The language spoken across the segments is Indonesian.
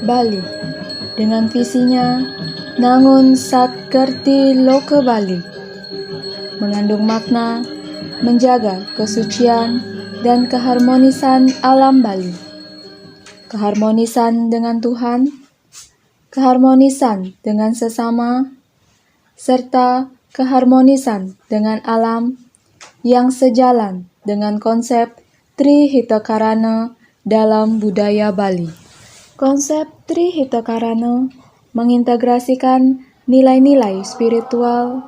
Bali dengan visinya Nangun Sat Kerti Loka Bali mengandung makna menjaga kesucian dan keharmonisan alam Bali, keharmonisan dengan Tuhan, keharmonisan dengan sesama, serta keharmonisan dengan alam yang sejalan dengan konsep Trihitakarana dalam budaya Bali. Konsep Trihitakarana mengintegrasikan nilai-nilai spiritual,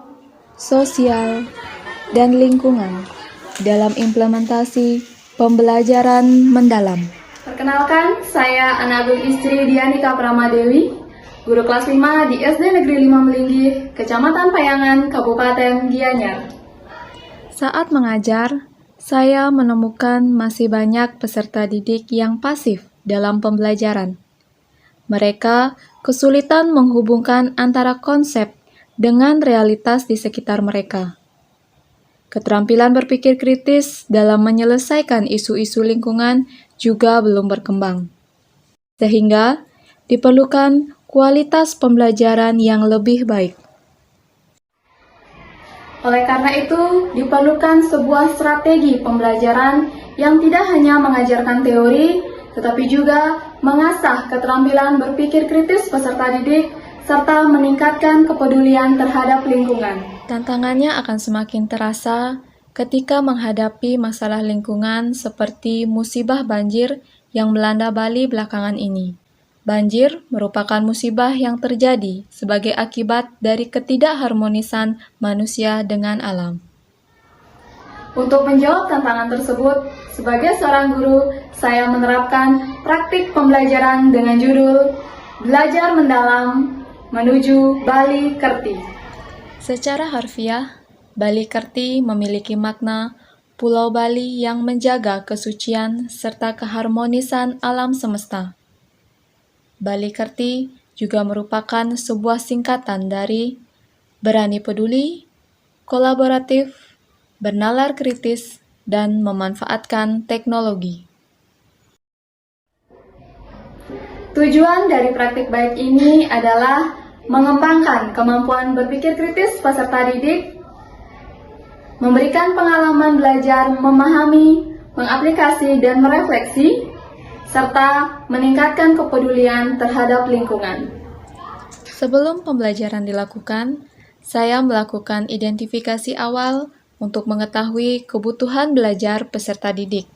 sosial, dan lingkungan dalam implementasi pembelajaran mendalam. Perkenalkan, saya Anak Agung Istri Dianika Pramadewi, guru kelas 5 di SD Negeri 5 Melinggih, Kecamatan Payangan, Kabupaten Gianyar. Saat mengajar, saya menemukan masih banyak peserta didik yang pasif dalam pembelajaran. Mereka kesulitan menghubungkan antara konsep dengan realitas di sekitar mereka. Keterampilan berpikir kritis dalam menyelesaikan isu-isu lingkungan juga belum berkembang. Sehingga diperlukan kualitas pembelajaran yang lebih baik. Oleh karena itu, diperlukan sebuah strategi pembelajaran yang tidak hanya mengajarkan teori, tetapi juga mengasah keterampilan berpikir kritis peserta didik, serta meningkatkan kepedulian terhadap lingkungan. Tantangannya akan semakin terasa ketika menghadapi masalah lingkungan seperti musibah banjir yang melanda Bali belakangan ini. Banjir merupakan musibah yang terjadi sebagai akibat dari ketidakharmonisan manusia dengan alam. Untuk menjawab tantangan tersebut, sebagai seorang guru, saya menerapkan praktik pembelajaran dengan judul Belajar Mendalam Menuju Bali Kerti. Secara harfiah, Bali Kerti memiliki makna Pulau Bali yang menjaga kesucian serta keharmonisan alam semesta. Bali Kerti juga merupakan sebuah singkatan dari berani peduli, kolaboratif, bernalar kritis, dan memanfaatkan teknologi. Tujuan dari praktik baik ini adalah mengembangkan kemampuan berpikir kritis peserta didik, memberikan pengalaman belajar memahami, mengaplikasi, dan merefleksi, serta meningkatkan kepedulian terhadap lingkungan. Sebelum pembelajaran dilakukan, saya melakukan identifikasi awal untuk mengetahui kebutuhan belajar peserta didik.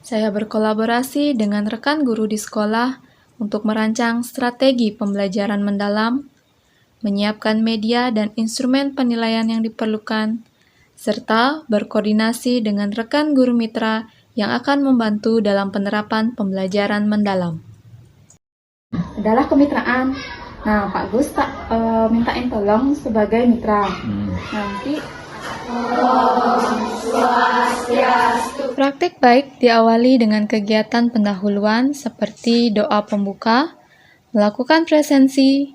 Saya berkolaborasi dengan rekan guru di sekolah untuk merancang strategi pembelajaran mendalam, menyiapkan media dan instrumen penilaian yang diperlukan, serta berkoordinasi dengan rekan guru mitra yang akan membantu dalam penerapan pembelajaran mendalam. Adalah kemitraan. Nah, Pak Gus mintain tolong sebagai mitra. Nanti Praktik baik diawali dengan kegiatan pendahuluan seperti doa pembuka, melakukan presensi,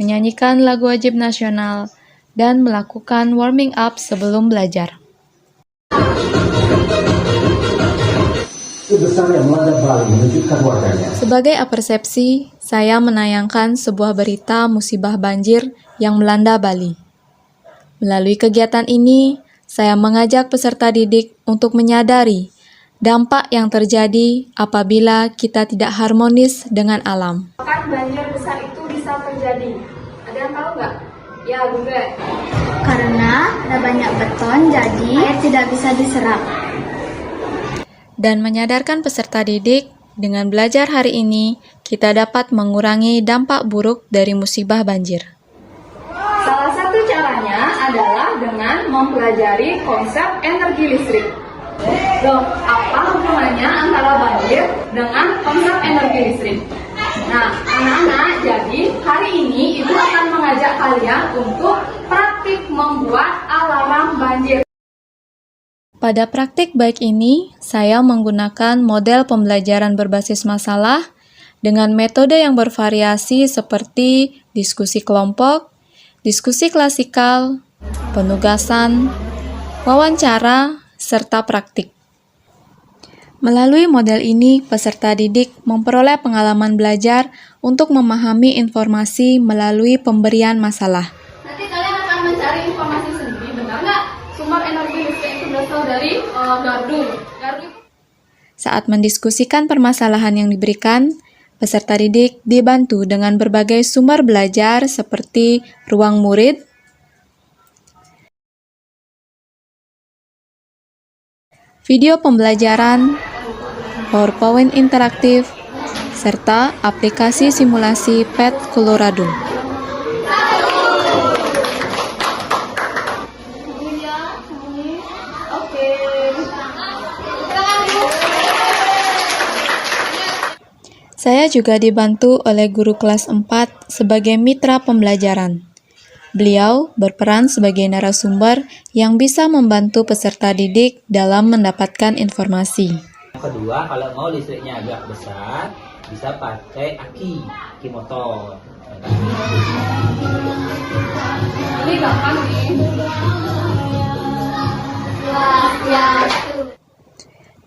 menyanyikan lagu wajib nasional, dan melakukan warming up sebelum belajar. Besar yang melanda Bali menunjukkan warganya. Sebagai apersepsi, saya menayangkan sebuah berita musibah banjir yang melanda Bali. Melalui kegiatan ini, saya mengajak peserta didik untuk menyadari dampak yang terjadi apabila kita tidak harmonis dengan alam. kapan banjir besar itu bisa terjadi? Ada yang tahu nggak? Ya, Google. Karena ada banyak beton, jadi air tidak bisa diserap. Dan menyadarkan peserta didik, dengan belajar hari ini, kita dapat mengurangi dampak buruk dari musibah banjir. Salah satu caranya adalah dengan mempelajari konsep energi listrik. Loh, apa hubungannya antara banjir dengan konsep energi listrik? Nah, anak-anak, jadi hari ini Ibu akan mengajak kalian untuk praktik membuat alarm banjir. Pada praktik baik ini, saya menggunakan model pembelajaran berbasis masalah dengan metode yang bervariasi seperti diskusi kelompok, diskusi klasikal, penugasan, wawancara, serta praktik. Melalui model ini, peserta didik memperoleh pengalaman belajar untuk memahami informasi melalui pemberian masalah. Nanti kalian akan mencari informasi sendiri, benar nggak? Sumber energi listrik itu berasal dari gardu. Saat mendiskusikan permasalahan yang diberikan, peserta didik dibantu dengan berbagai sumber belajar seperti ruang murid, video pembelajaran, PowerPoint interaktif, serta aplikasi simulasi PET Colorado. Saya juga dibantu oleh guru kelas 4 sebagai mitra pembelajaran. Beliau berperan sebagai narasumber yang bisa membantu peserta didik dalam mendapatkan informasi. Yang kedua, kalau mau listriknya agak besar, bisa pakai aki motor. Ini gampang nih.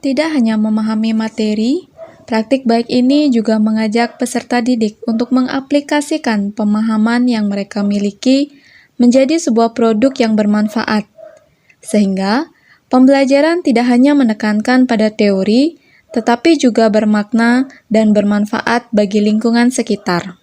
Tidak hanya memahami materi, praktik baik ini juga mengajak peserta didik untuk mengaplikasikan pemahaman yang mereka miliki menjadi sebuah produk yang bermanfaat. Sehingga, pembelajaran tidak hanya menekankan pada teori, tetapi juga bermakna dan bermanfaat bagi lingkungan sekitar.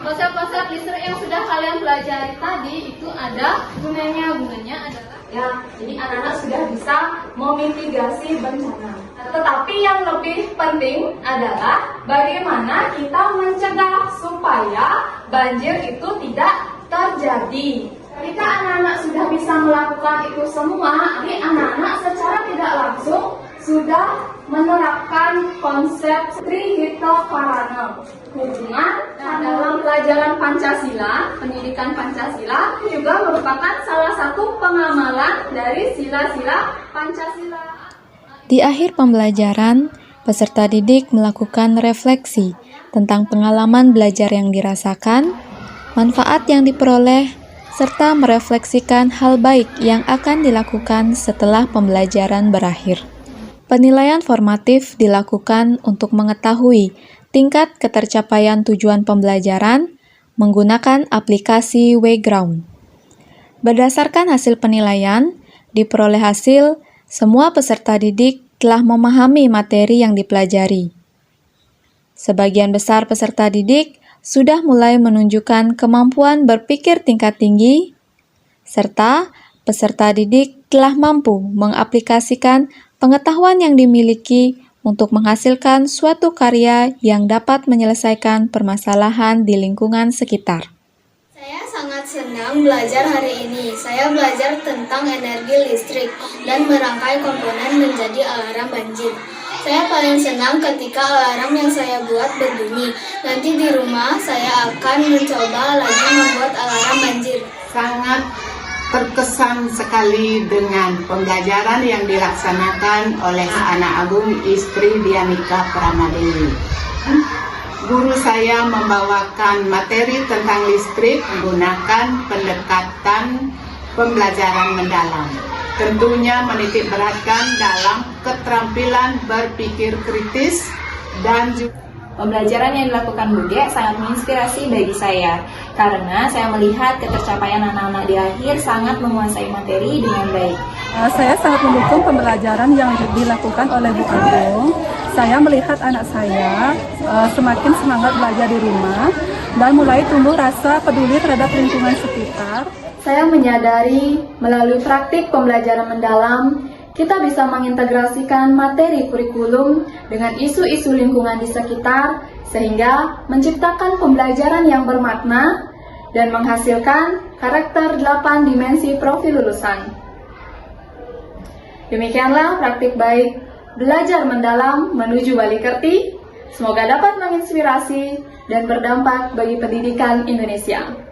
Konsep-konsep listrik yang sudah kalian pelajari tadi itu ada gunanya adalah jadi anak-anak sudah bisa memitigasi bencana. Tetapi yang lebih penting adalah bagaimana kita mencegah supaya banjir itu tidak terjadi. Ketika anak-anak sudah bisa melakukan itu semua, jadi anak-anak secara tidak langsung sudah menerapkan konsep Trihita hubungan dalam pelajaran Pancasila, pendidikan Pancasila juga merupakan salah satu pengamalan dari sila-sila Pancasila. Di akhir pembelajaran, peserta didik melakukan refleksi tentang pengalaman belajar yang dirasakan, manfaat yang diperoleh, serta merefleksikan hal baik yang akan dilakukan setelah pembelajaran berakhir. Penilaian formatif dilakukan untuk mengetahui tingkat ketercapaian tujuan pembelajaran menggunakan aplikasi Wayground. Berdasarkan hasil penilaian, diperoleh hasil semua peserta didik telah memahami materi yang dipelajari. Sebagian besar peserta didik sudah mulai menunjukkan kemampuan berpikir tingkat tinggi, serta peserta didik telah mampu mengaplikasikan pengetahuan yang dimiliki untuk menghasilkan suatu karya yang dapat menyelesaikan permasalahan di lingkungan sekitar. Saya sangat senang belajar hari ini. Saya belajar tentang energi listrik dan merangkai komponen menjadi alarm banjir. Saya paling senang ketika alarm yang saya buat berbunyi. Nanti di rumah saya akan mencoba lagi membuat alarm banjir. Sangat terkesan sekali dengan pembelajaran yang dilaksanakan oleh anak agung istri Dianika Pramadewi. Guru saya membawakan materi tentang listrik menggunakan pendekatan pembelajaran mendalam. Tentunya menitik beratkan dalam keterampilan berpikir kritis dan juga pembelajaran yang dilakukan Bude sangat menginspirasi bagi saya, karena saya melihat ketercapaian anak-anak di akhir sangat menguasai materi dengan baik. Saya sangat mendukung pembelajaran yang dilakukan oleh Bu Agung. Saya melihat anak saya semakin semangat belajar di rumah dan mulai tumbuh rasa peduli terhadap lingkungan sekitar. Saya menyadari melalui praktik pembelajaran mendalam, kita bisa mengintegrasikan materi kurikulum dengan isu-isu lingkungan di sekitar, sehingga menciptakan pembelajaran yang bermakna dan menghasilkan karakter 8 dimensi profil lulusan. Demikianlah praktik baik belajar mendalam menuju Walikerti. Semoga dapat menginspirasi dan berdampak bagi pendidikan Indonesia.